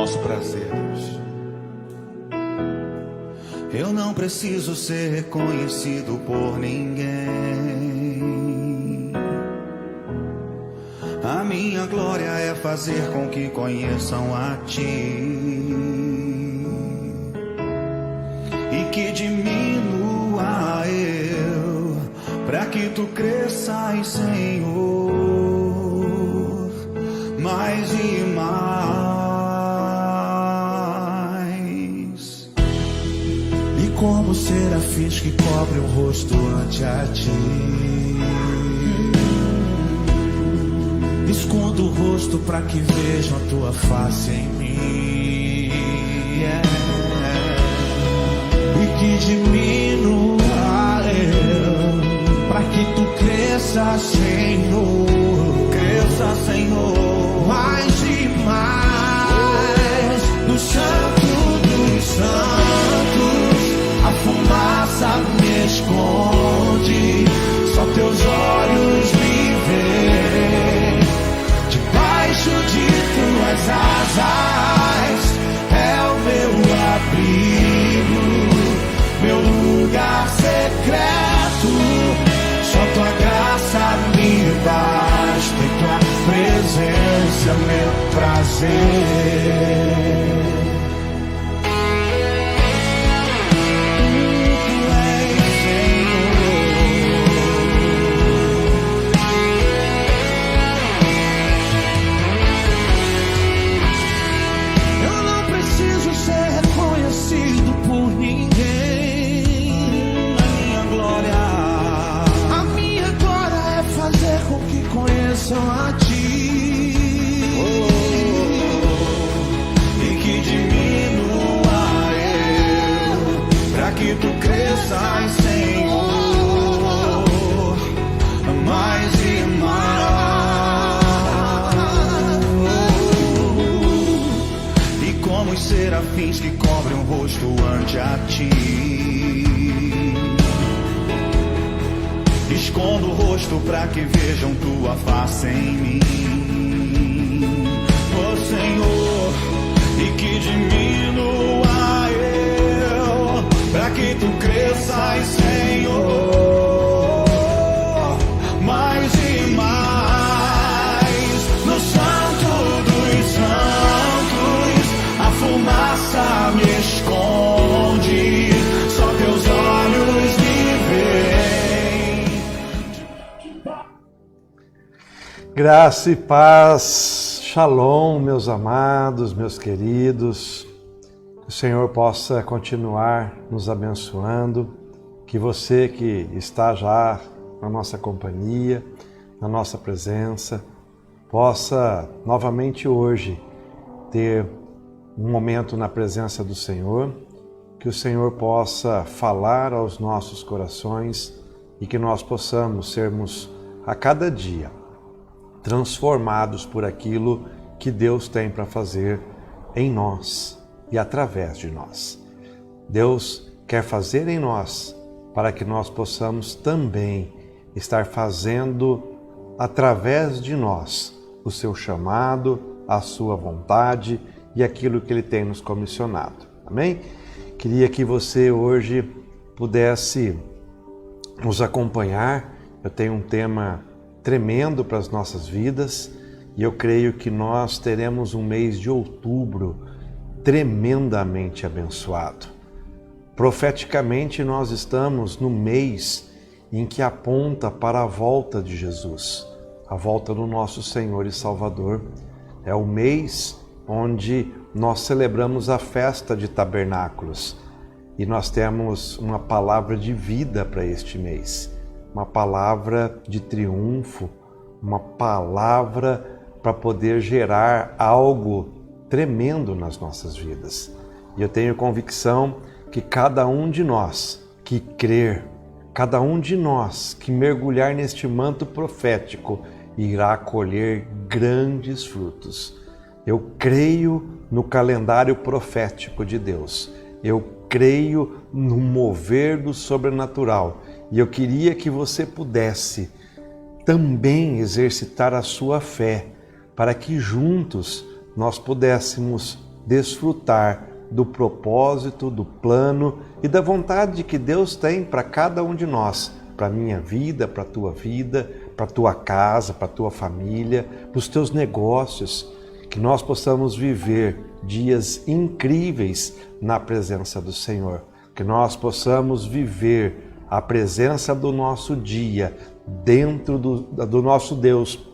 nosso prazer, Deus. Eu não preciso ser reconhecido por ninguém. A minha glória é fazer com que conheçam a Ti e que diminua eu, para que Tu cresças, Senhor, mais e mais. E como serafins que cobrem o rosto ante a Ti, escondo o rosto para que vejam a Tua face em mim, e que diminua eu, para que Tu cresças, Senhor, cresça, Senhor, mais e mais. No Santo dos Santos a fumaça me esconde, só Teus olhos me veem. Debaixo de Tuas asas é o meu abrigo, meu lugar secreto. Só Tua graça me basta e Tua presença meu prazer. A Ti, e que diminua eu, para que Tu cresças, Senhor, mais e mais. E como os serafins que cobrem o rosto ante a Ti, escondo o rosto para que vejam Tua face em mim, ó Senhor, e que diminua eu, para que Tu cresças, Senhor, mais e mais. No Santo dos Santos a fumaça me esconde, só Teus olhos me veem. Graça e paz, shalom, meus amados, meus queridos. Que o Senhor possa continuar nos abençoando, que você que está já na nossa companhia, na nossa presença, possa novamente hoje ter um momento na presença do Senhor, que o Senhor possa falar aos nossos corações e que nós possamos sermos a cada dia transformados por aquilo que Deus tem para fazer em nós e através de nós. Deus quer fazer em nós para que nós possamos também estar fazendo através de nós o seu chamado, a sua vontade e aquilo que Ele tem nos comissionado. Amém? Queria que você hoje pudesse nos acompanhar. Eu tenho um tema tremendo para as nossas vidas e eu creio que nós teremos um mês de outubro tremendamente abençoado. Profeticamente nós estamos no mês em que aponta para a volta de Jesus, a volta do nosso Senhor e Salvador. É o mês onde nós celebramos a festa de tabernáculos e nós temos uma palavra de vida para este mês. Uma palavra de triunfo, uma palavra para poder gerar algo tremendo nas nossas vidas. E eu tenho convicção que cada um de nós que crer, cada um de nós que mergulhar neste manto profético irá colher grandes frutos. Eu creio no calendário profético de Deus. Eu creio no mover do sobrenatural. E eu queria que você pudesse também exercitar a sua fé, para que juntos nós pudéssemos desfrutar do propósito, do plano e da vontade que Deus tem para cada um de nós, para a minha vida, para a tua vida, para a tua casa, para a tua família, para os teus negócios, que nós possamos viver dias incríveis na presença do Senhor, que nós possamos viver a presença do nosso dia dentro do nosso Deus,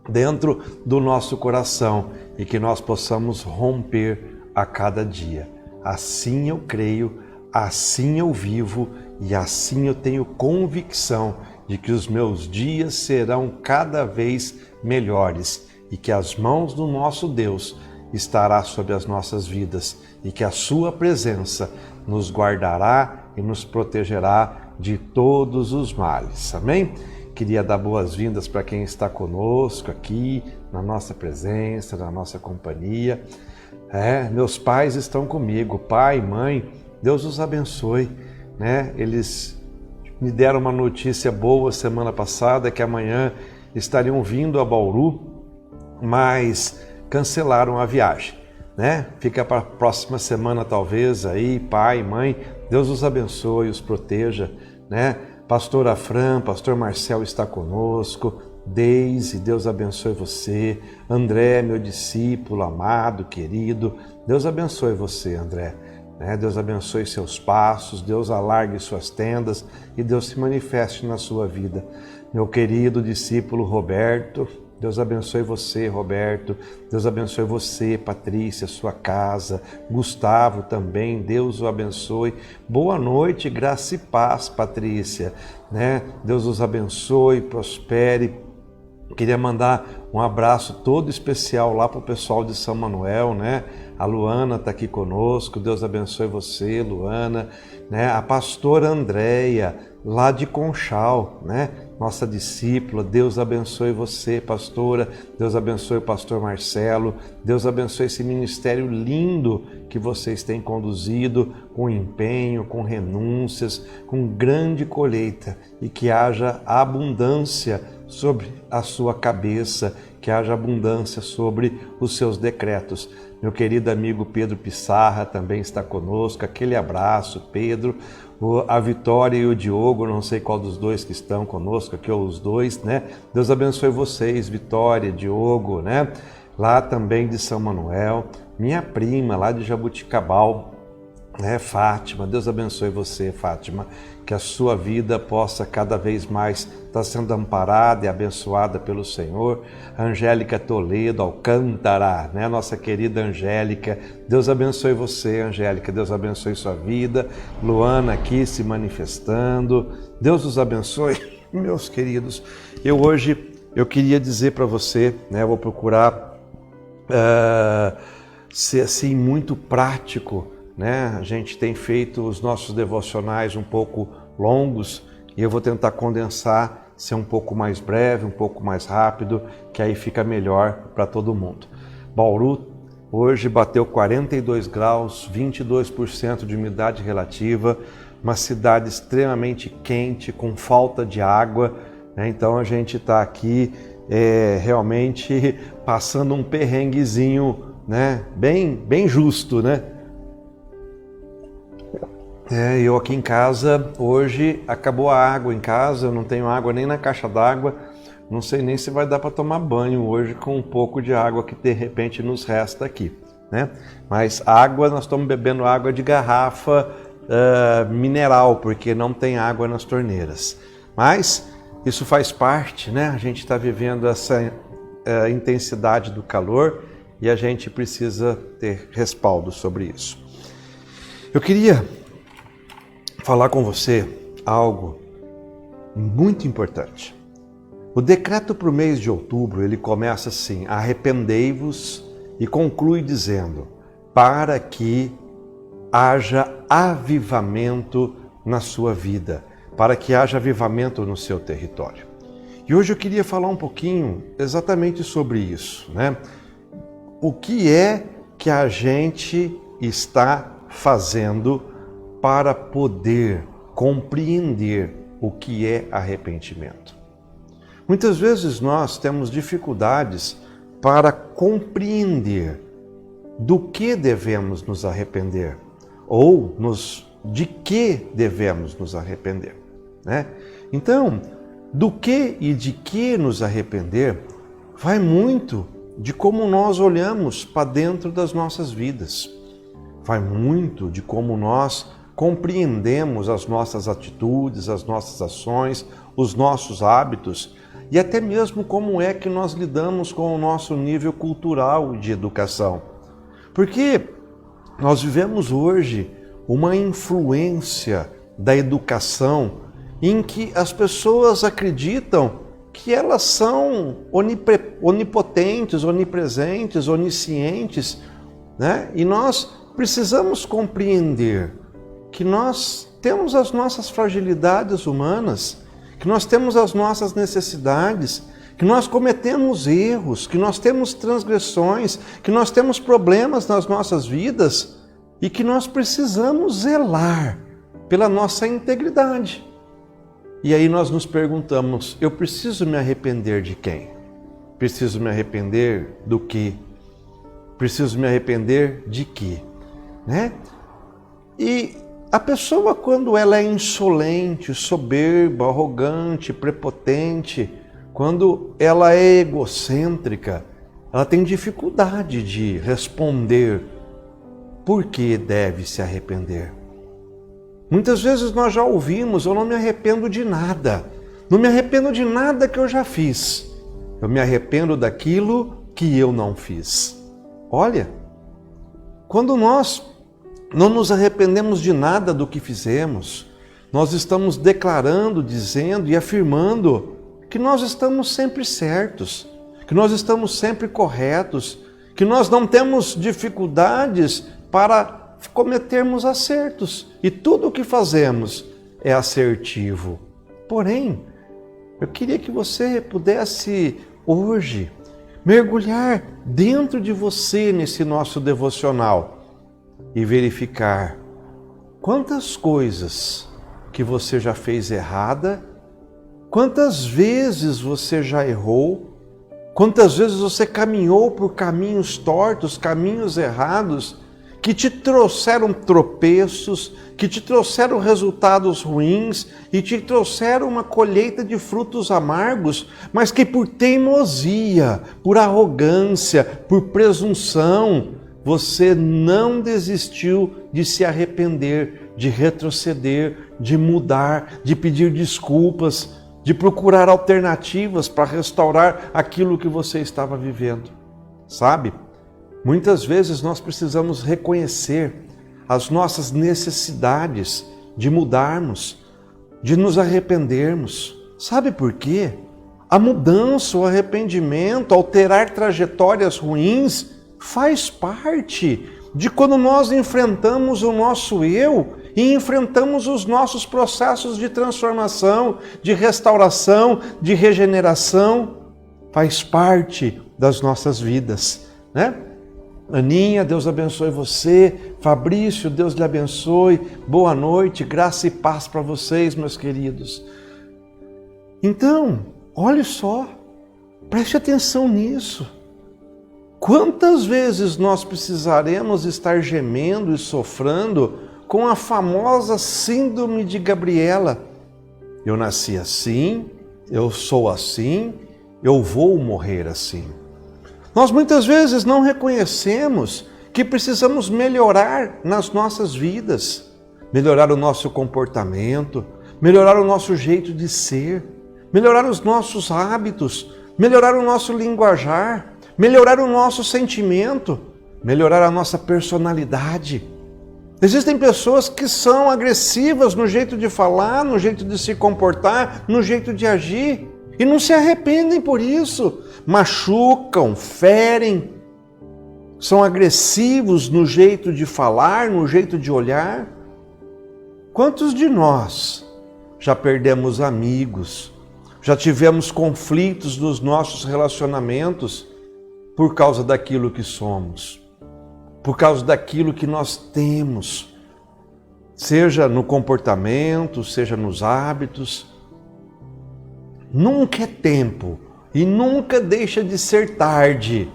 dentro do nosso coração, e que nós possamos romper a cada dia. Assim eu creio, assim eu vivo e assim eu tenho convicção de que os meus dias serão cada vez melhores e que as mãos do nosso Deus estará sobre as nossas vidas e que a sua presença nos guardará e nos protegerá de todos os males. Amém? Queria dar boas-vindas para quem está conosco aqui, na nossa presença, na nossa companhia. Meus pais estão comigo, pai, mãe, Deus os abençoe, né? Eles me deram uma notícia boa semana passada, que amanhã estariam vindo a Bauru, mas cancelaram a viagem, né? Fica para a próxima semana talvez aí, pai, mãe, Deus os abençoe, os proteja, né? Pastor Afran, Pastor Marcel está conosco, Deise, Deus abençoe você. André, meu discípulo amado, querido, Deus abençoe você, André. Deus abençoe seus passos, Deus alargue suas tendas e Deus se manifeste na sua vida. Meu querido discípulo Roberto, Deus abençoe você, Roberto. Deus abençoe você, Patrícia, sua casa. Gustavo também, Deus o abençoe. Boa noite, graça e paz, Patrícia. Deus os abençoe, prospere. Queria mandar um abraço todo especial lá para o pessoal de São Manuel, A Luana está aqui conosco, Deus abençoe você, Luana. A pastora Andréia, lá de Conchal, Nossa discípula, Deus abençoe você, pastora. Deus abençoe o pastor Marcelo. Deus abençoe esse ministério lindo que vocês têm conduzido com empenho, com renúncias, com grande colheita, e que haja abundância sobre a sua cabeça, que haja abundância sobre os seus decretos. Meu querido amigo Pedro Pissarra também está conosco, aquele abraço, Pedro. A Vitória e o Diogo, não sei qual dos dois que estão conosco aqui, ou os dois, Deus abençoe vocês, Vitória, Diogo, Lá também de São Manuel, minha prima lá de Jabuticabal, Fátima, Deus abençoe você, Fátima, que a sua vida possa cada vez mais estar sendo amparada e abençoada pelo Senhor. Angélica Toledo, Alcântara, Nossa querida Angélica, Deus abençoe você, Angélica, Deus abençoe sua vida. Luana aqui se manifestando, Deus os abençoe, meus queridos. Hoje eu queria dizer para você, eu vou procurar ser assim muito prático, A gente tem feito os nossos devocionais um pouco longos e eu vou tentar condensar, ser um pouco mais breve, um pouco mais rápido, que aí fica melhor para todo mundo. Bauru hoje bateu 42 graus, 22% de umidade relativa, uma cidade extremamente quente, com falta de água, Então a gente está aqui realmente passando um perrenguezinho, bem justo, Eu aqui em casa, hoje acabou a água em casa, eu não tenho água nem na caixa d'água, não sei nem se vai dar para tomar banho hoje com um pouco de água que de repente nos resta aqui, Mas água, nós estamos bebendo água de garrafa mineral, porque não tem água nas torneiras. Mas isso faz parte, A gente está vivendo essa intensidade do calor e a gente precisa ter respaldo sobre isso. Eu queria falar com você algo muito importante. O decreto para o mês de outubro, ele começa assim: arrependei-vos, e conclui dizendo, para que haja avivamento na sua vida, para que haja avivamento no seu território. E hoje eu queria falar um pouquinho exatamente sobre isso, O que é que a gente está fazendo para poder compreender o que é arrependimento? Muitas vezes nós temos dificuldades para compreender do que devemos nos arrepender, ou de que devemos nos arrepender, né? Então, do que e de que nos arrepender vai muito de como nós olhamos para dentro das nossas vidas. Vai muito de como nós compreendemos as nossas atitudes, as nossas ações, os nossos hábitos e até mesmo como é que nós lidamos com o nosso nível cultural de educação. Porque nós vivemos hoje uma influência da educação em que as pessoas acreditam que elas são onipotentes, onipresentes, oniscientes, né? E nós precisamos compreender que nós temos as nossas fragilidades humanas, que nós temos as nossas necessidades, que nós cometemos erros, que nós temos transgressões, que nós temos problemas nas nossas vidas e que nós precisamos zelar pela nossa integridade. E aí nós nos perguntamos, eu preciso me arrepender de quem? Preciso me arrepender do quê? Preciso me arrepender de quê? Né? E a pessoa, quando ela é insolente, soberba, arrogante, prepotente, quando ela é egocêntrica, ela tem dificuldade de responder por que deve se arrepender. Muitas vezes nós já ouvimos, eu não me arrependo de nada. Não me arrependo de nada que eu já fiz. Eu me arrependo daquilo que eu não fiz. Olha, quando nós não nos arrependemos de nada do que fizemos, nós estamos declarando, dizendo e afirmando que nós estamos sempre certos, que nós estamos sempre corretos, que nós não temos dificuldades para cometermos acertos e tudo o que fazemos é assertivo. Porém, eu queria que você pudesse hoje mergulhar dentro de você nesse nosso devocional e verificar quantas coisas que você já fez errada, quantas vezes você já errou, quantas vezes você caminhou por caminhos tortos, caminhos errados, que te trouxeram tropeços, que te trouxeram resultados ruins e te trouxeram uma colheita de frutos amargos, mas que por teimosia, por arrogância, por presunção, você não desistiu de se arrepender, de retroceder, de mudar, de pedir desculpas, de procurar alternativas para restaurar aquilo que você estava vivendo. Sabe? Muitas vezes nós precisamos reconhecer as nossas necessidades de mudarmos, de nos arrependermos. Sabe por quê? A mudança, o arrependimento, alterar trajetórias ruins faz parte de quando nós enfrentamos o nosso eu e enfrentamos os nossos processos de transformação, de restauração, de regeneração. Faz parte das nossas vidas, né? Aninha, Deus abençoe você. Fabrício, Deus lhe abençoe. Boa noite, graça e paz para vocês, meus queridos. Então, olhe só, preste atenção nisso. Quantas vezes nós precisaremos estar gemendo e sofrendo com a famosa síndrome de Gabriela? Eu nasci assim, eu sou assim, eu vou morrer assim. Nós muitas vezes não reconhecemos que precisamos melhorar nas nossas vidas, melhorar o nosso comportamento, melhorar o nosso jeito de ser, melhorar os nossos hábitos, melhorar o nosso linguajar, melhorar o nosso sentimento, melhorar a nossa personalidade. Existem pessoas que são agressivas no jeito de falar, no jeito de se comportar, no jeito de agir, e não se arrependem por isso. Machucam, ferem, são agressivos no jeito de falar, no jeito de olhar. Quantos de nós já perdemos amigos, já tivemos conflitos nos nossos relacionamentos por causa daquilo que somos, por causa daquilo que nós temos, seja no comportamento, seja nos hábitos? Nunca é tempo e nunca deixa de ser tarde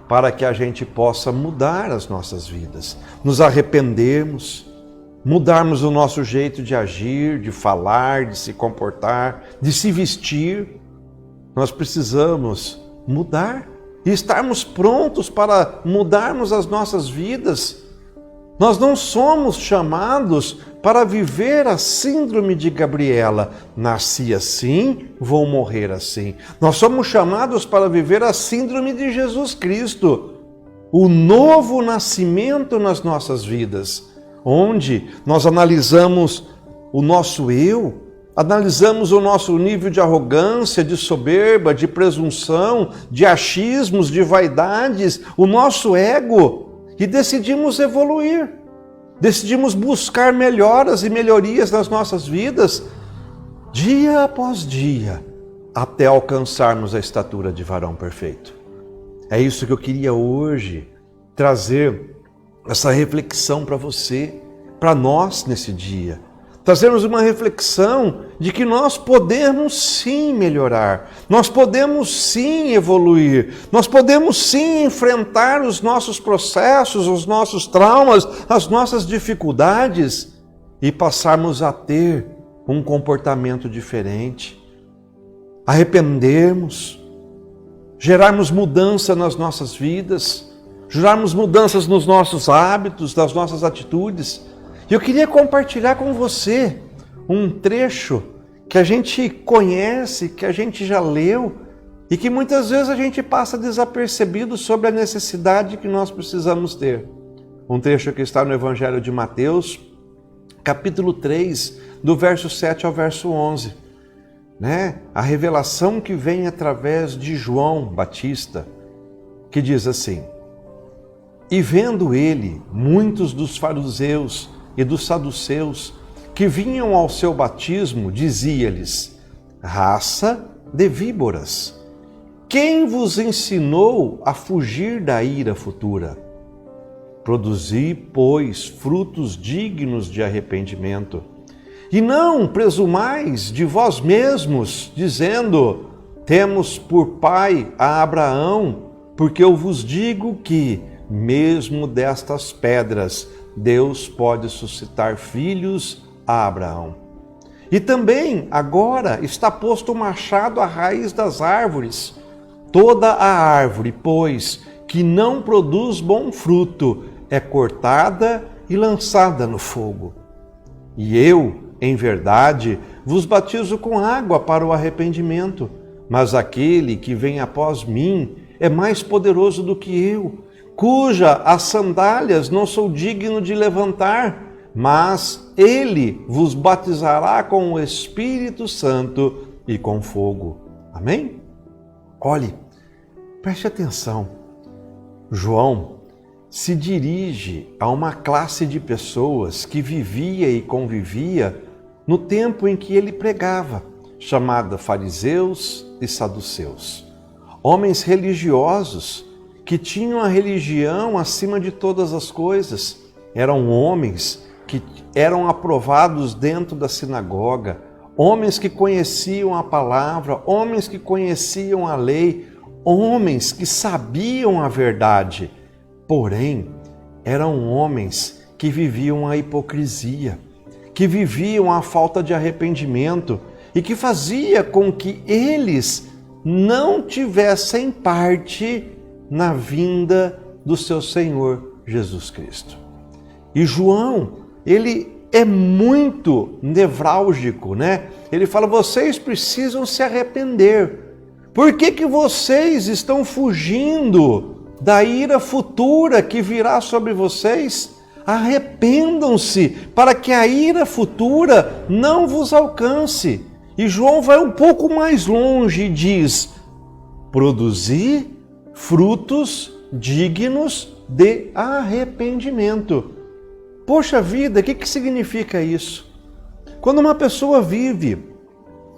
para que a gente possa mudar as nossas vidas, nos arrependermos, mudarmos o nosso jeito de agir, de falar, de se comportar, de se vestir. Nós precisamos mudar e estarmos prontos para mudarmos as nossas vidas. Nós não somos chamados para viver a síndrome de Gabriela. Nasci assim, vou morrer assim. Nós somos chamados para viver a síndrome de Jesus Cristo. O novo nascimento nas nossas vidas, onde nós analisamos o nosso eu, analisamos o nosso nível de arrogância, de soberba, de presunção, de achismos, de vaidades, o nosso ego, e decidimos evoluir, decidimos buscar melhoras e melhorias nas nossas vidas, dia após dia, até alcançarmos a estatura de varão perfeito. É isso que eu queria hoje trazer, essa reflexão para você, para nós nesse dia. Trazemos uma reflexão de que nós podemos sim melhorar, nós podemos sim evoluir, nós podemos sim enfrentar os nossos processos, os nossos traumas, as nossas dificuldades e passarmos a ter um comportamento diferente, arrependermos, gerarmos mudança nas nossas vidas, gerarmos mudanças nos nossos hábitos, nas nossas atitudes. E eu queria compartilhar com você um trecho que a gente conhece, que a gente já leu e que muitas vezes a gente passa desapercebido sobre a necessidade que nós precisamos ter. Um trecho que está no Evangelho de Mateus, capítulo 3, do verso 7 ao verso 11. A revelação que vem através de João Batista, que diz assim: E vendo ele muitos dos fariseus e dos saduceus que vinham ao seu batismo, dizia-lhes: Raça de víboras, quem vos ensinou a fugir da ira futura? Produzi, pois, frutos dignos de arrependimento. E não presumais de vós mesmos, dizendo: Temos por pai a Abraão, porque eu vos digo que, mesmo destas pedras, Deus pode suscitar filhos a Abraão. E também agora está posto o machado à raiz das árvores. Toda a árvore, pois, que não produz bom fruto, é cortada e lançada no fogo. E eu, em verdade, vos batizo com água para o arrependimento, mas aquele que vem após mim é mais poderoso do que eu, cuja as sandálias não sou digno de levantar, mas ele vos batizará com o Espírito Santo e com fogo. Amém? Olhe, preste atenção. João se dirige a uma classe de pessoas que vivia e convivia no tempo em que ele pregava, chamada fariseus e saduceus. Homens religiosos que tinham a religião acima de todas as coisas. Eram homens que eram aprovados dentro da sinagoga, homens que conheciam a palavra, homens que conheciam a lei, homens que sabiam a verdade. Porém, eram homens que viviam a hipocrisia, que viviam a falta de arrependimento e que fazia com que eles não tivessem parte na vinda do seu Senhor Jesus Cristo. E João, ele é muito nevrálgico, Ele fala: vocês precisam se arrepender. Por que vocês estão fugindo da ira futura que virá sobre vocês? Arrependam-se para que a ira futura não vos alcance. E João vai um pouco mais longe e diz: produzir frutos dignos de arrependimento. Poxa vida, o que significa isso? Quando uma pessoa vive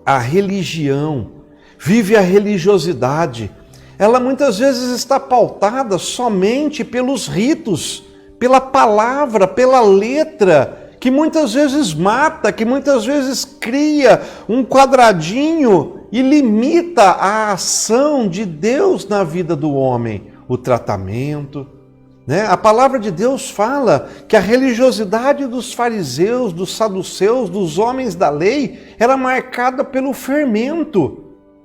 a religião, vive a religiosidade, ela muitas vezes está pautada somente pelos ritos, pela palavra, pela letra, que muitas vezes mata, que muitas vezes cria um quadradinho e limita a ação de Deus na vida do homem. o tratamento, né? A palavra de Deus fala que a religiosidade dos fariseus, dos saduceus, dos homens da lei era marcada pelo fermento.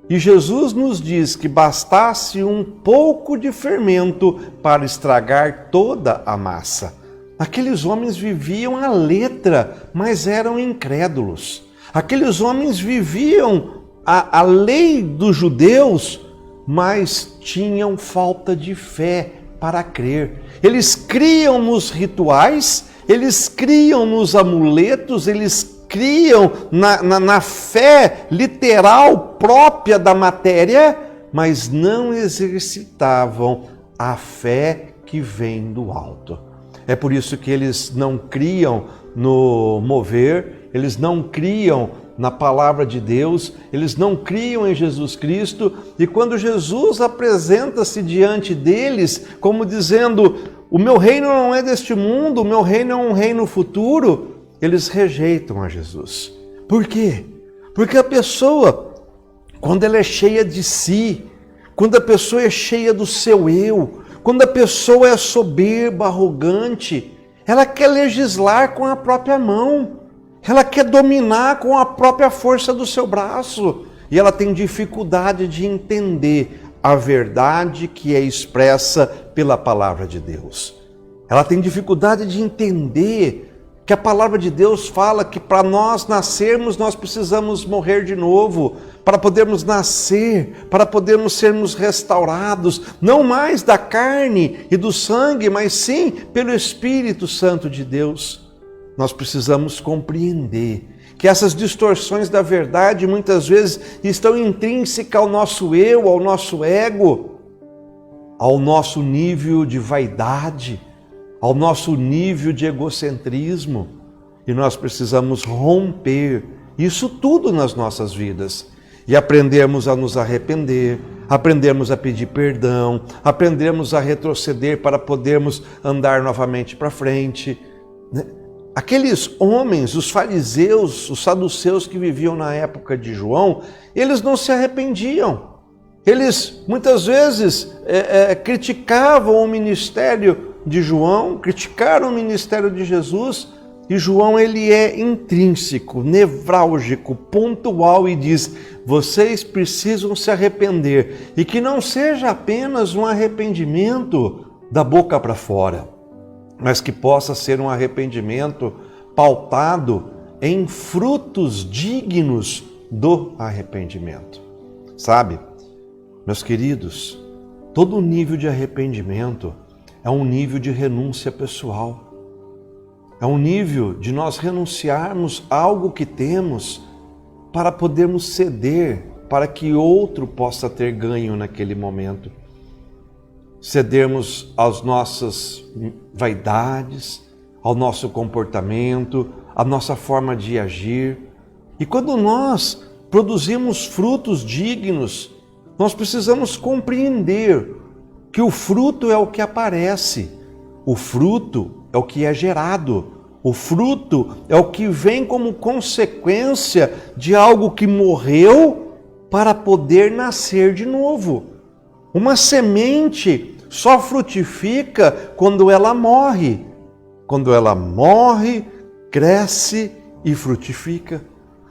E Jesus nos diz que bastasse um pouco de fermento para estragar toda a massa. Aqueles homens viviam à letra, mas eram incrédulos. Aqueles homens viviam a lei dos judeus, mas tinham falta de fé para crer. Eles criam nos rituais, eles criam nos amuletos, eles criam na fé literal própria da matéria, mas não exercitavam a fé que vem do alto. É por isso que eles não criam no mover, eles não criam na palavra de Deus, eles não criam em Jesus Cristo, e quando Jesus apresenta-se diante deles como dizendo: o meu reino não é deste mundo, o meu reino é um reino futuro, eles rejeitam a Jesus. Por quê? Porque a pessoa, quando ela é cheia de si, quando a pessoa é cheia do seu eu, quando a pessoa é soberba, arrogante, ela quer legislar com a própria mão, ela quer dominar com a própria força do seu braço, e ela tem dificuldade de entender a verdade que é expressa pela palavra de Deus. Ela tem dificuldade de entender que a palavra de Deus fala que para nós nascermos, nós precisamos morrer de novo, para podermos nascer, para podermos sermos restaurados, não mais da carne e do sangue, mas sim pelo Espírito Santo de Deus. Nós precisamos compreender que essas distorções da verdade muitas vezes estão intrínsecas ao nosso eu, ao nosso ego, ao nosso nível de vaidade, ao nosso nível de egocentrismo, e nós precisamos romper isso tudo nas nossas vidas e aprendermos a nos arrepender, aprendermos a pedir perdão, aprendermos a retroceder para podermos andar novamente para frente. Aqueles homens, os fariseus, os saduceus que viviam na época de João, eles não se arrependiam. Eles muitas vezes criticavam o ministério de João, criticaram o ministério de Jesus, e João ele é intrínseco, nevrálgico, pontual e diz: vocês precisam se arrepender, e que não seja apenas um arrependimento da boca para fora, mas que possa ser um arrependimento pautado em frutos dignos do arrependimento. Sabe, meus queridos, todo nível de arrependimento é um nível de renúncia pessoal. É um nível de nós renunciarmos a algo que temos para podermos ceder, para que outro possa ter ganho naquele momento. Cedermos às nossas vaidades, ao nosso comportamento, à nossa forma de agir. E quando nós produzimos frutos dignos, nós precisamos compreender que o fruto é o que aparece, o fruto é o que é gerado, o fruto é o que vem como consequência de algo que morreu para poder nascer de novo. Uma semente só frutifica quando ela morre. Quando ela morre, cresce e frutifica.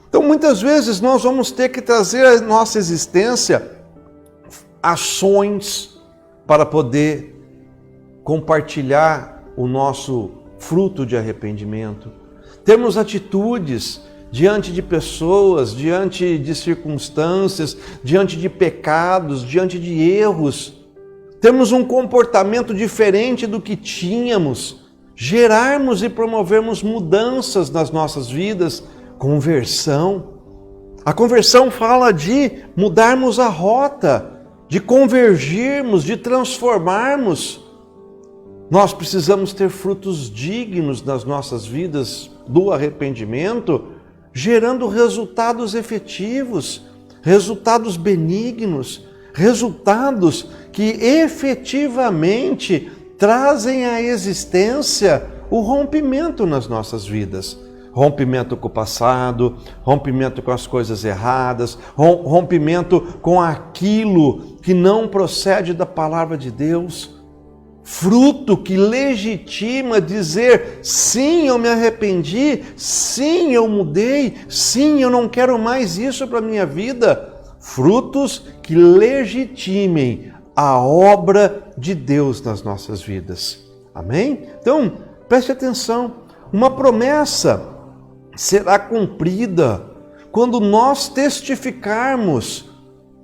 Então muitas vezes nós vamos ter que trazer à nossa existência ações para poder compartilhar o nosso fruto de arrependimento. Temos atitudes diante de pessoas, diante de circunstâncias, diante de pecados, diante de erros. Temos um comportamento diferente do que tínhamos. Gerarmos e promovermos mudanças nas nossas vidas, conversão. A conversão fala de mudarmos a rota, de convergirmos, de transformarmos. Nós precisamos ter frutos dignos nas nossas vidas do arrependimento, gerando resultados efetivos, resultados benignos, resultados que efetivamente trazem à existência o rompimento nas nossas vidas. rompimento com o passado, rompimento com as coisas erradas, rompimento com aquilo que não procede da palavra de Deus. Fruto que legitima dizer: sim, eu me arrependi, sim, eu mudei, sim, eu não quero mais isso para a minha vida. Frutos que legitimem a obra de Deus nas nossas vidas. Amém? Então, preste atenção. Uma promessa será cumprida quando nós testificarmos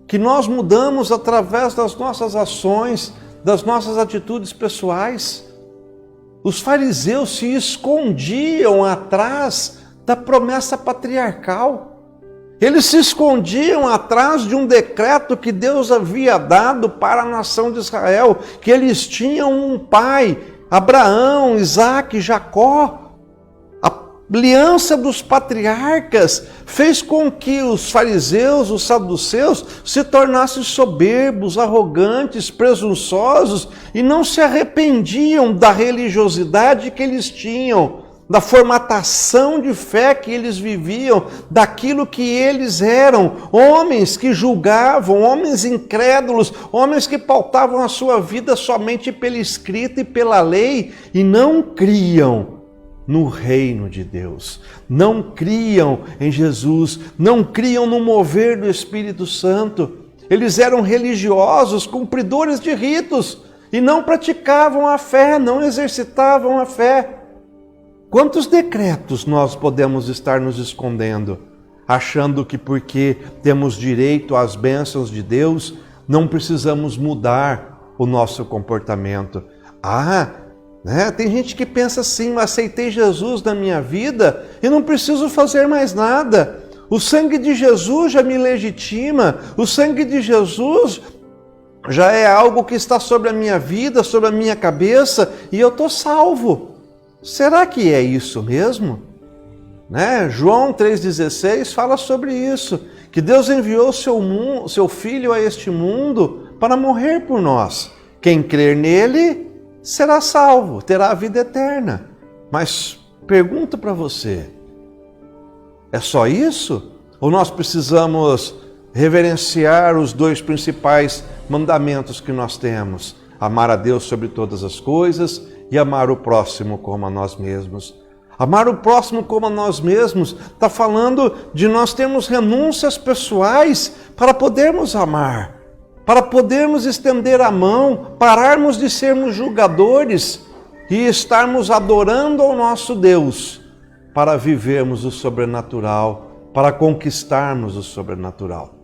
que nós mudamos através das nossas ações, das nossas atitudes pessoais. Os fariseus se escondiam atrás da promessa patriarcal. Eles se escondiam atrás de um decreto que Deus havia dado para a nação de Israel, que eles tinham um pai, Abraão, Isaque, Jacó. A aliança dos patriarcas fez com que os fariseus, os saduceus, se tornassem soberbos, arrogantes, presunçosos e não se arrependiam da religiosidade que eles tinham, da formatação de fé que eles viviam, daquilo que eles eram, homens que julgavam, homens incrédulos, homens que pautavam a sua vida somente pela escrita e pela lei e não criam no reino de Deus, não criam em Jesus, não criam no mover do Espírito Santo. Eles eram religiosos, cumpridores de ritos e não praticavam a fé, não exercitavam a fé. Quantos decretos nós podemos estar nos escondendo, achando que porque temos direito às bênçãos de Deus, não precisamos mudar o nosso comportamento? Tem gente que pensa assim: aceitei Jesus na minha vida e não preciso fazer mais nada. O sangue de Jesus já me legitima, o sangue de Jesus já é algo que está sobre a minha vida, sobre a minha cabeça e eu estou salvo. Será que é isso mesmo? João 3,16 fala sobre isso, que Deus enviou seu Filho a este mundo para morrer por nós. Quem crer nele será salvo, terá a vida eterna. Mas pergunto para você, é só isso? Ou nós precisamos reverenciar os dois principais mandamentos que nós temos? Amar a Deus sobre todas as coisas e amar o próximo como a nós mesmos. Amar o próximo como a nós mesmos está falando de nós termos renúncias pessoais para podermos amar, para podermos estender a mão, pararmos de sermos julgadores e estarmos adorando ao nosso Deus para vivermos o sobrenatural, para conquistarmos o sobrenatural.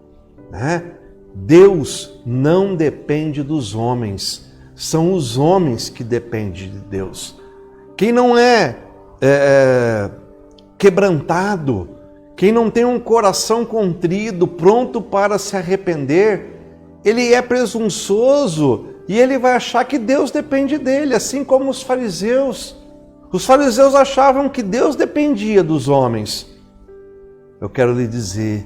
Deus não depende dos homens, são os homens que dependem de Deus. Quem não é quebrantado, quem não tem um coração contrido, pronto para se arrepender, ele é presunçoso e ele vai achar que Deus depende dele, assim como os fariseus. Os fariseus achavam que Deus dependia dos homens. Eu quero lhe dizer,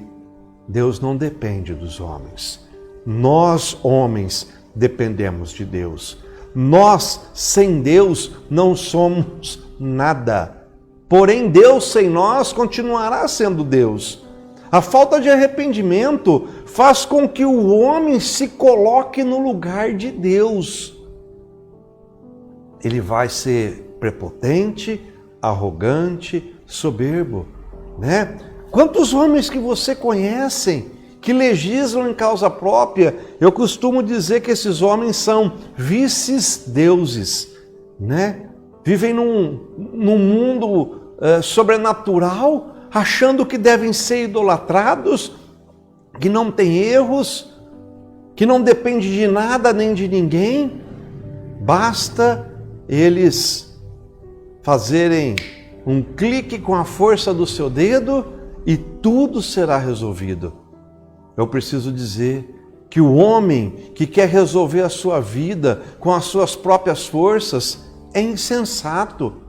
Deus não depende dos homens. Nós, homens, dependemos de Deus. Nós, sem Deus, não somos nada. Porém, Deus sem nós continuará sendo Deus. A falta de arrependimento faz com que o homem se coloque no lugar de Deus. Ele vai ser prepotente, arrogante, soberbo, Quantos homens que você conhece que legislam em causa própria? Eu costumo dizer que esses homens são vices-deuses, Vivem num mundo sobrenatural, achando que devem ser idolatrados, que não tem erros, que não depende de nada nem de ninguém. Basta eles fazerem um clique com a força do seu dedo e tudo será resolvido. Eu preciso dizer que o homem que quer resolver a sua vida com as suas próprias forças é insensato.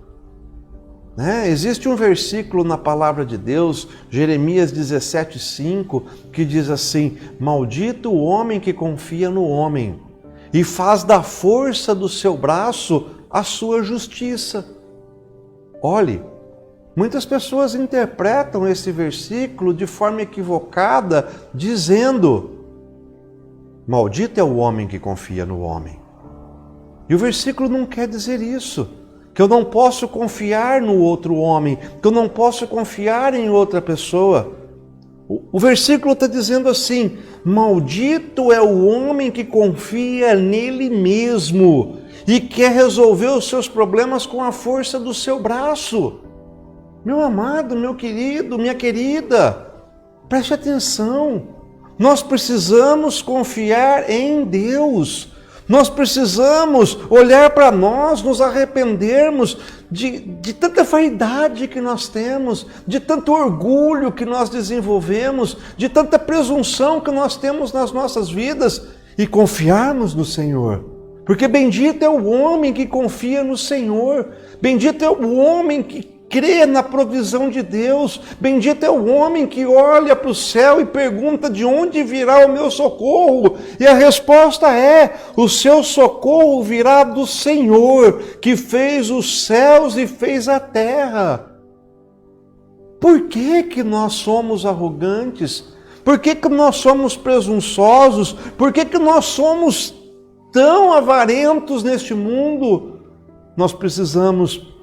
Existe um versículo na palavra de Deus, Jeremias 17:5, que diz assim: maldito o homem que confia no homem e faz da força do seu braço a sua justiça. Olhe, Muitas pessoas interpretam esse versículo de forma equivocada, dizendo: maldito é o homem que confia no homem. E o versículo não quer dizer isso, que eu não posso confiar no outro homem, que eu não posso confiar em outra pessoa. O versículo está dizendo assim: maldito é o homem que confia nele mesmo e quer resolver os seus problemas com a força do seu braço. Meu amado, meu querido, minha querida, preste atenção. Nós precisamos confiar em Deus. Nós precisamos olhar para nós, nos arrependermos de tanta vaidade que nós temos, de tanto orgulho que nós desenvolvemos, de tanta presunção que nós temos nas nossas vidas e confiarmos no Senhor. Porque bendito é o homem que confia no Senhor, bendito é o homem que crê na provisão de Deus, bendito é o homem que olha para o céu e pergunta: de onde virá o meu socorro? E a resposta é: o seu socorro virá do Senhor, que fez os céus e fez a terra. Por que nós somos arrogantes? Por que nós somos presunçosos? Por que nós somos tão avarentos neste mundo? Nós precisamos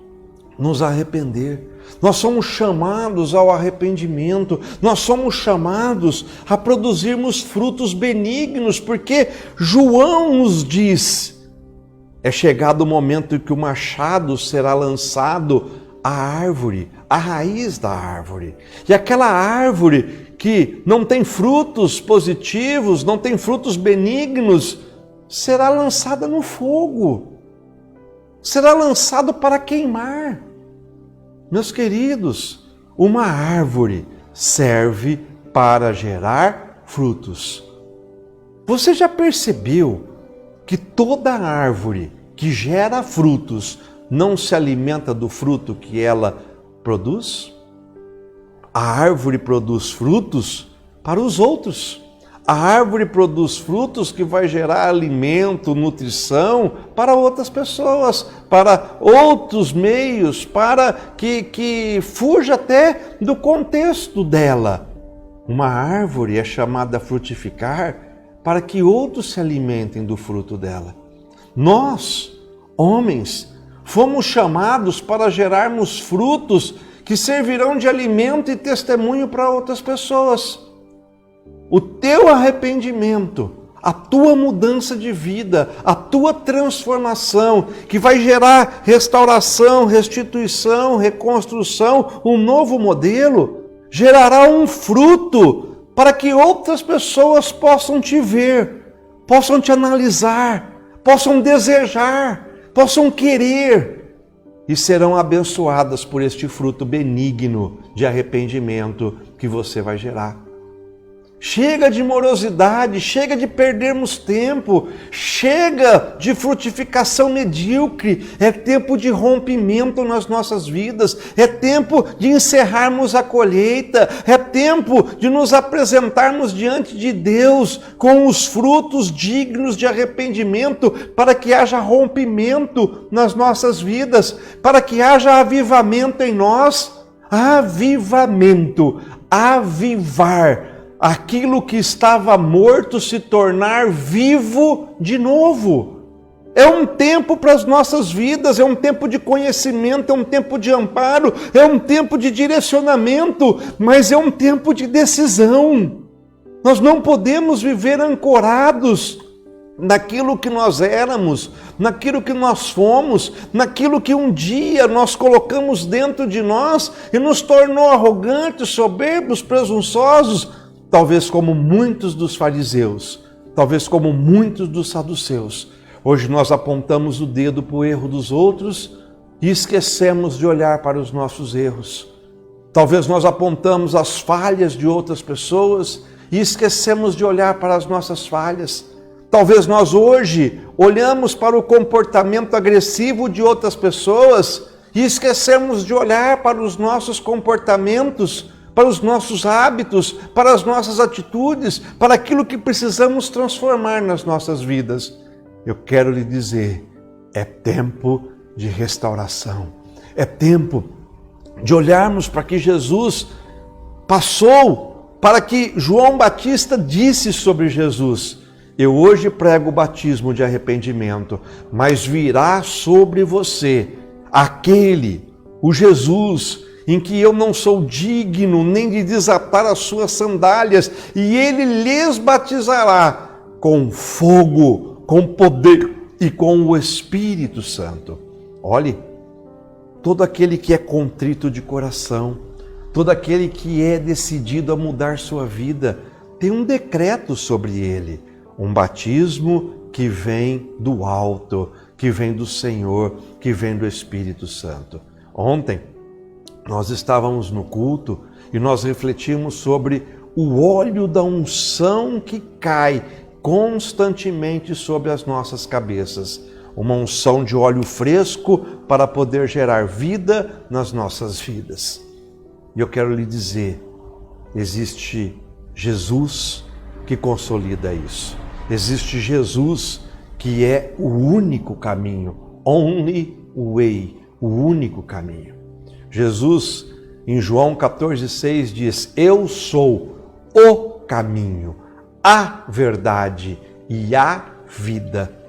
nos arrepender. Nós somos chamados ao arrependimento, nós somos chamados a produzirmos frutos benignos, porque João nos diz: é chegado o momento em que o machado será lançado à árvore, à raiz da árvore. E aquela árvore que não tem frutos positivos, não tem frutos benignos, será lançada no fogo, será lançado para queimar. Meus queridos, uma árvore serve para gerar frutos. Você já percebeu que toda árvore que gera frutos não se alimenta do fruto que ela produz? A árvore produz frutos para os outros. A árvore produz frutos que vai gerar alimento, nutrição para outras pessoas, para outros meios, para que fuja até do contexto dela. Uma árvore é chamada a frutificar para que outros se alimentem do fruto dela. Nós, homens, fomos chamados para gerarmos frutos que servirão de alimento e testemunho para outras pessoas. O teu arrependimento, a tua mudança de vida, a tua transformação, que vai gerar restauração, restituição, reconstrução, um novo modelo, gerará um fruto para que outras pessoas possam te ver, possam te analisar, possam desejar, possam querer e serão abençoadas por este fruto benigno de arrependimento que você vai gerar. Chega de morosidade, chega de perdermos tempo, chega de frutificação medíocre, é tempo de rompimento nas nossas vidas, é tempo de encerrarmos a colheita, é tempo de nos apresentarmos diante de Deus com os frutos dignos de arrependimento, para que haja rompimento nas nossas vidas, para que haja avivamento em nós. Avivamento, avivar. Aquilo que estava morto se tornar vivo de novo. É um tempo para as nossas vidas, é um tempo de conhecimento, é um tempo de amparo, é um tempo de direcionamento, mas é um tempo de decisão. Nós não podemos viver ancorados naquilo que nós éramos, naquilo que nós fomos, naquilo que um dia nós colocamos dentro de nós e nos tornou arrogantes, soberbos, presunçosos, talvez como muitos dos fariseus, talvez como muitos dos saduceus. Hoje nós apontamos o dedo para o erro dos outros e esquecemos de olhar para os nossos erros. Talvez nós apontamos as falhas de outras pessoas e esquecemos de olhar para as nossas falhas. Talvez nós hoje olhamos para o comportamento agressivo de outras pessoas e esquecemos de olhar para os nossos comportamentos, para os nossos hábitos, para as nossas atitudes, para aquilo que precisamos transformar nas nossas vidas. Eu quero lhe dizer, é tempo de restauração, é tempo de olharmos para que Jesus passou, para que João Batista disse sobre Jesus: eu hoje prego o batismo de arrependimento, mas virá sobre você aquele, o Jesus, em que eu não sou digno nem de desatar as suas sandálias, e ele lhes batizará com fogo, com poder e com o Espírito Santo. Olhe, todo aquele que é contrito de coração, todo aquele que é decidido a mudar sua vida, tem um decreto sobre ele, um batismo que vem do alto, que vem do Senhor, que vem do Espírito Santo. Ontem nós estávamos no culto e nós refletimos sobre o óleo da unção que cai constantemente sobre as nossas cabeças. Uma unção de óleo fresco para poder gerar vida nas nossas vidas. E eu quero lhe dizer, existe Jesus que consolida isso. Existe Jesus que é o único caminho, only way, o único caminho. Jesus, em João 14,6 diz: eu sou o caminho, a verdade e a vida.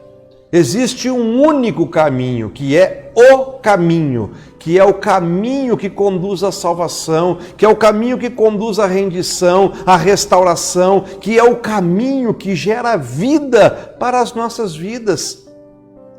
Existe um único caminho, que é o caminho, que é o caminho que conduz à salvação, que é o caminho que conduz à rendição, à restauração, que é o caminho que gera vida para as nossas vidas,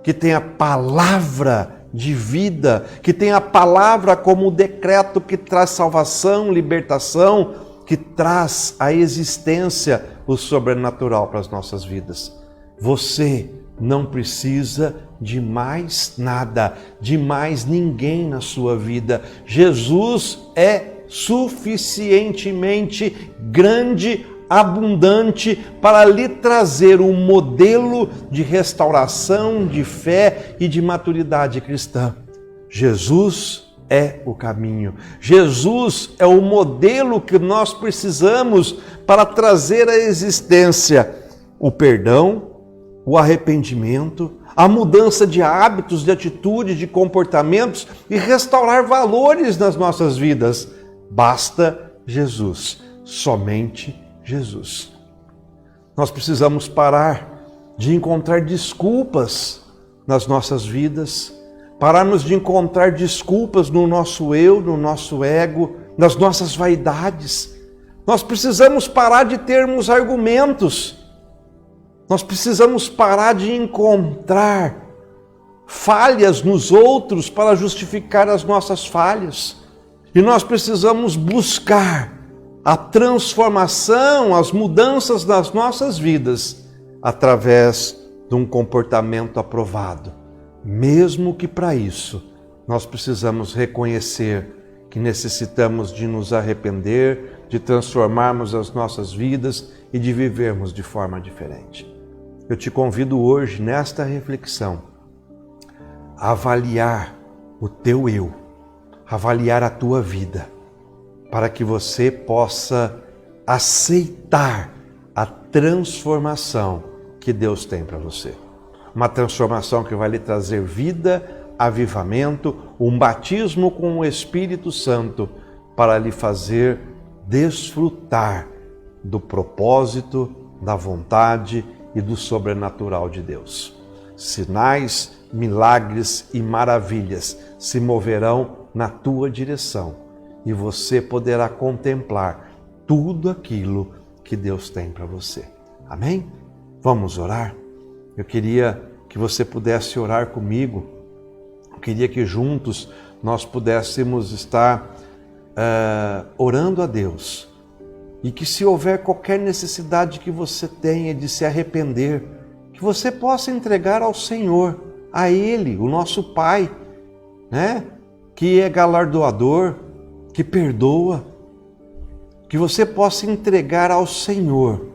que tem a palavra de vida, que tem a palavra como o decreto que traz salvação, libertação, que traz a existência, o sobrenatural para as nossas vidas. Você não precisa de mais nada, de mais ninguém na sua vida. Jesus é suficientemente grande, abundante para lhe trazer um modelo de restauração, de fé e de maturidade cristã. Jesus é o caminho. Jesus é o modelo que nós precisamos para trazer à existência o perdão, o arrependimento, a mudança de hábitos, de atitude, de comportamentos e restaurar valores nas nossas vidas. Basta Jesus, somente Jesus. Nós precisamos parar de encontrar desculpas nas nossas vidas, pararmos de encontrar desculpas no nosso eu, no nosso ego, nas nossas vaidades. Nós precisamos parar de termos argumentos. Nós precisamos parar de encontrar falhas nos outros para justificar as nossas falhas. E nós precisamos buscar a transformação, as mudanças nas nossas vidas através de um comportamento aprovado. Mesmo que para isso nós precisamos reconhecer que necessitamos de nos arrepender, de transformarmos as nossas vidas e de vivermos de forma diferente. Eu te convido hoje, nesta reflexão, a avaliar o teu eu, avaliar a tua vida, para que você possa aceitar a transformação que Deus tem para você. Uma transformação que vai lhe trazer vida, avivamento, um batismo com o Espírito Santo para lhe fazer desfrutar do propósito, da vontade e do sobrenatural de Deus. Sinais, milagres e maravilhas se moverão na tua direção e você poderá contemplar tudo aquilo que Deus tem para você. Amém? Vamos orar? Eu queria que você pudesse orar comigo. Eu queria que juntos nós pudéssemos estar orando a Deus. E que se houver qualquer necessidade que você tenha de se arrepender, que você possa entregar ao Senhor, a Ele, o nosso Pai, né? Que é galardoador, que perdoa. Que você possa entregar ao Senhor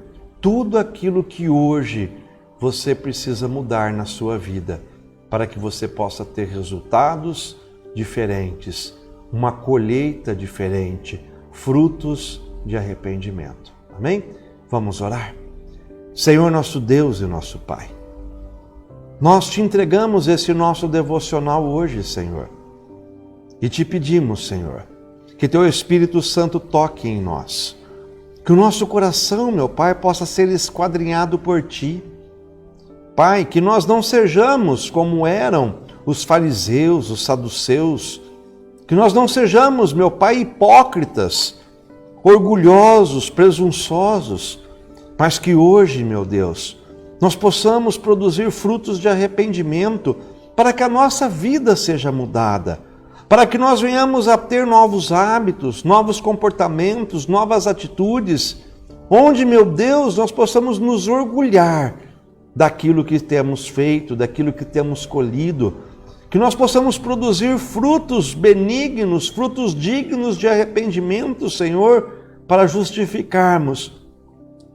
tudo aquilo que hoje você precisa mudar na sua vida, para que você possa ter resultados diferentes, uma colheita diferente, frutos de arrependimento. Amém? Vamos orar? Senhor nosso Deus e nosso Pai, nós te entregamos esse nosso devocional hoje, Senhor. E te pedimos, Senhor, que Teu Espírito Santo toque em nós. Que o nosso coração, meu Pai, possa ser esquadrinhado por Ti. Pai, que nós não sejamos como eram os fariseus, os saduceus. Que nós não sejamos, meu Pai, hipócritas, orgulhosos, presunçosos. Mas que hoje, meu Deus, nós possamos produzir frutos de arrependimento para que a nossa vida seja mudada, para que nós venhamos a ter novos hábitos, novos comportamentos, novas atitudes, onde, meu Deus, nós possamos nos orgulhar daquilo que temos feito, daquilo que temos colhido, que nós possamos produzir frutos benignos, frutos dignos de arrependimento, Senhor, para justificarmos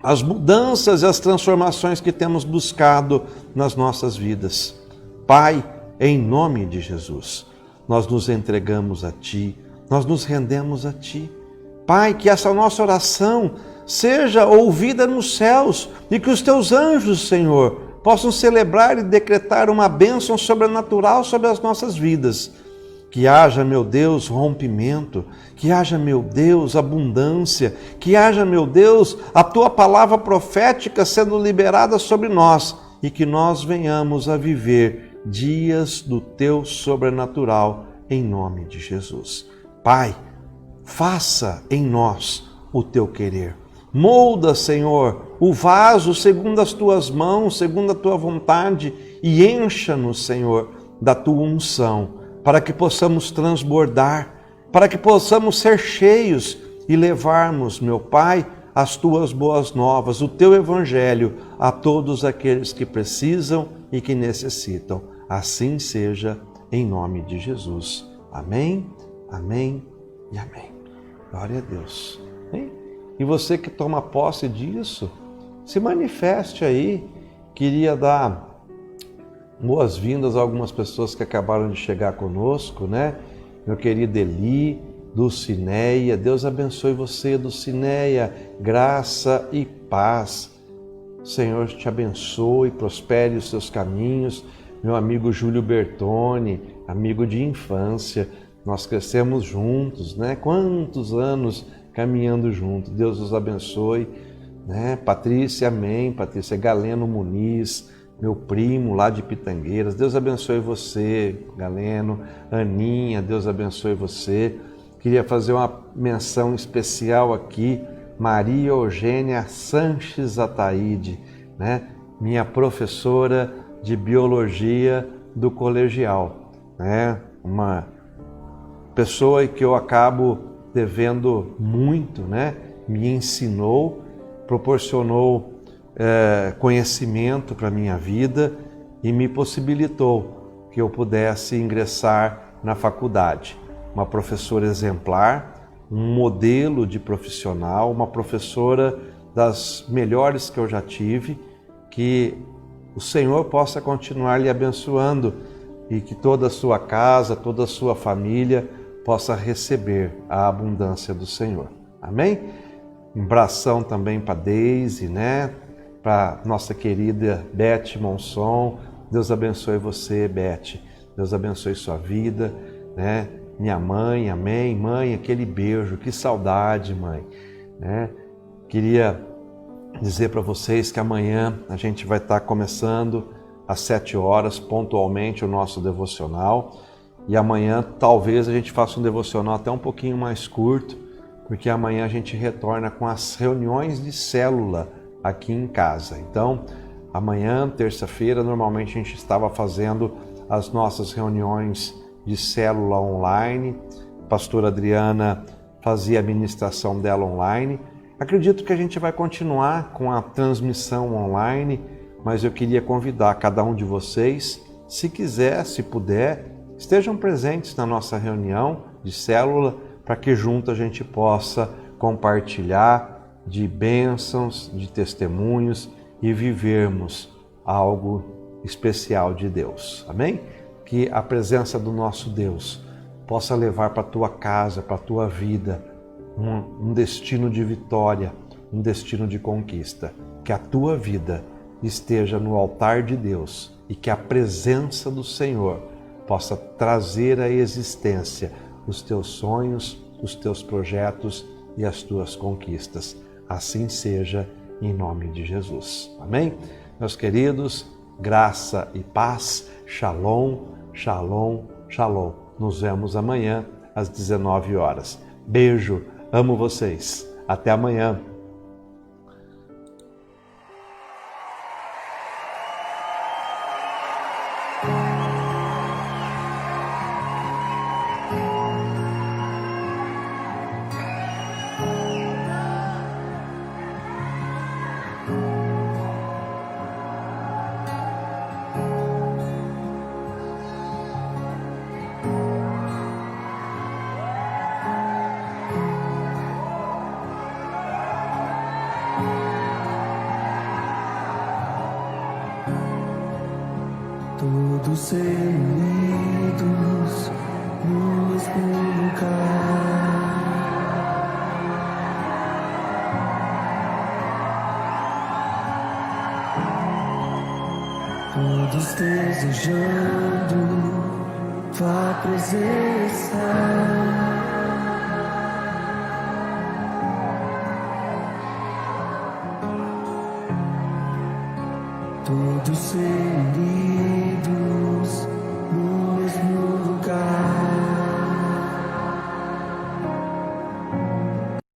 as mudanças e as transformações que temos buscado nas nossas vidas. Pai, em nome de Jesus, nós nos entregamos a Ti, nós nos rendemos a Ti. Pai, que essa nossa oração seja ouvida nos céus e que os Teus anjos, Senhor, possam celebrar e decretar uma bênção sobrenatural sobre as nossas vidas. Que haja, meu Deus, rompimento, que haja, meu Deus, abundância, que haja, meu Deus, a Tua palavra profética sendo liberada sobre nós e que nós venhamos a viver dias do Teu sobrenatural, em nome de Jesus. Pai, faça em nós o Teu querer. Molda, Senhor, o vaso segundo as Tuas mãos, segundo a Tua vontade, e encha-nos, Senhor, da Tua unção, para que possamos transbordar, para que possamos ser cheios e levarmos, meu Pai, as Tuas boas novas, o Teu Evangelho a todos aqueles que precisam e que necessitam. Assim seja, em nome de Jesus. Amém, amém e amém. Glória a Deus. Hein? E você que toma posse disso, se manifeste aí. Queria dar boas-vindas a algumas pessoas que acabaram de chegar conosco, né? Meu querido Eli, Dulcineia, Deus abençoe você, Dulcineia, graça e paz. O Senhor te abençoe, prospere os seus caminhos. Meu amigo Júlio Bertoni, amigo de infância, nós crescemos juntos, né? Quantos anos caminhando juntos, Deus os abençoe, né? Patrícia, amém, Patrícia Galeno Muniz, meu primo lá de Pitangueiras, Deus abençoe você, Galeno, Aninha, Deus abençoe você. Queria fazer uma menção especial aqui, Maria Eugênia Sanches Ataíde, né? Minha professora de biologia do colegial, né? Uma pessoa que eu acabo devendo muito, né? Me ensinou, proporcionou conhecimento para a minha vida e me possibilitou que eu pudesse ingressar na faculdade. Uma professora exemplar, um modelo de profissional, uma professora das melhores que eu já tive, que o Senhor possa continuar lhe abençoando e que toda a sua casa, toda a sua família possa receber a abundância do Senhor. Amém? Um abração também para Deise, né? Para nossa querida Beth Monson. Deus abençoe você, Beth. Deus abençoe sua vida, né? Minha mãe, amém? Mãe, aquele beijo, que saudade, mãe. Né? Queria dizer para vocês que amanhã a gente vai estar começando às 7 horas, pontualmente, o nosso devocional. E amanhã talvez a gente faça um devocional até um pouquinho mais curto, porque amanhã a gente retorna com as reuniões de célula aqui em casa. Então, amanhã, terça-feira, normalmente a gente estava fazendo as nossas reuniões de célula online. A pastora Adriana fazia a ministração dela online. Acredito que a gente vai continuar com a transmissão online, mas eu queria convidar cada um de vocês, se quiser, se puder, estejam presentes na nossa reunião de célula, para que junto a gente possa compartilhar de bênçãos, de testemunhos e vivermos algo especial de Deus. Amém? Que a presença do nosso Deus possa levar para a tua casa, para a tua vida, um destino de vitória, um destino de conquista. Que a tua vida esteja no altar de Deus e que a presença do Senhor possa trazer à existência os teus sonhos, os teus projetos e as tuas conquistas. Assim seja, em nome de Jesus. Amém? Meus queridos, graça e paz, shalom, shalom, shalom. Nos vemos amanhã às 19 horas. Beijo, amo vocês. Até amanhã. Todos reunidos no mesmo lugar, todos desejando tua presença. Todos reunidos